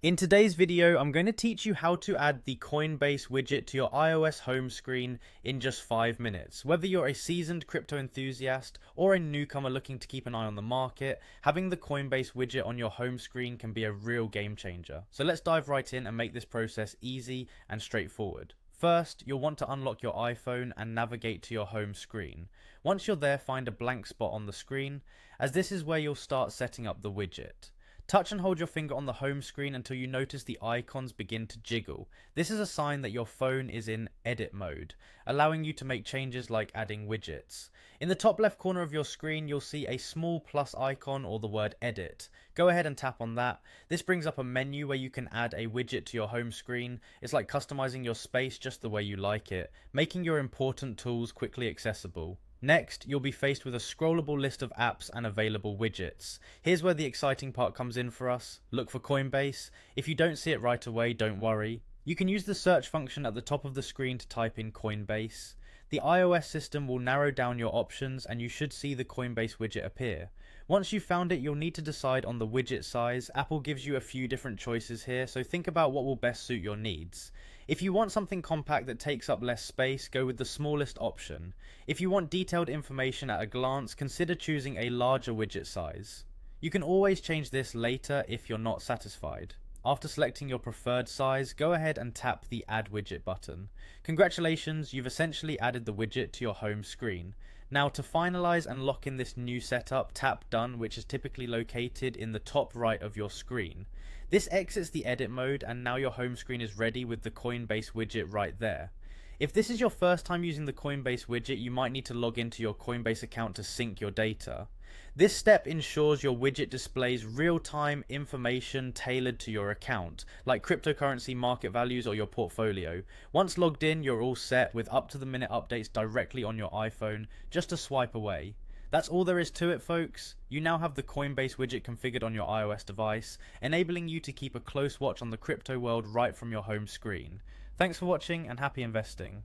In today's video, I'm going to teach you how to add the Coinbase widget to your iOS home screen in just 5 minutes. Whether you're a seasoned crypto enthusiast or a newcomer looking to keep an eye on the market, having the Coinbase widget on your home screen can be a real game changer. So let's dive right in and make this process easy and straightforward. First, you'll want to unlock your iPhone and navigate to your home screen. Once you're there, find a blank spot on the screen, as this is where you'll start setting up the widget. Touch and hold your finger on the home screen until you notice the icons begin to jiggle. This is a sign that your phone is in edit mode, allowing you to make changes like adding widgets. In the top left corner of your screen, you'll see a small plus icon or the word edit. Go ahead and tap on that. This brings up a menu where you can add a widget to your home screen. It's like customizing your space just the way you like it, making your important tools quickly accessible. Next, you'll be faced with a scrollable list of apps and available widgets. Here's where the exciting part comes in for us. Look for Coinbase. If you don't see it right away, don't worry. You can use the search function at the top of the screen to type in Coinbase. The iOS system will narrow down your options and you should see the Coinbase widget appear. Once you've found it, you'll need to decide on the widget size. Apple gives you a few different choices here, so think about what will best suit your needs. If you want something compact that takes up less space, go with the smallest option. If you want detailed information at a glance, consider choosing a larger widget size. You can always change this later if you're not satisfied. After selecting your preferred size, go ahead and tap the Add Widget button. Congratulations, you've essentially added the widget to your home screen. Now to finalize and lock in this new setup, tap Done, which is typically located in the top right of your screen. This exits the edit mode and now your home screen is ready with the Coinbase widget right there. If this is your first time using the Coinbase widget, you might need to log into your Coinbase account to sync your data. This step ensures your widget displays real-time information tailored to your account, like cryptocurrency market values or your portfolio. Once logged in, you're all set with up-to-the-minute updates directly on your iPhone, just a swipe away. That's all there is to it, folks. You now have the Coinbase widget configured on your iOS device, enabling you to keep a close watch on the crypto world right from your home screen. Thanks for watching and happy investing.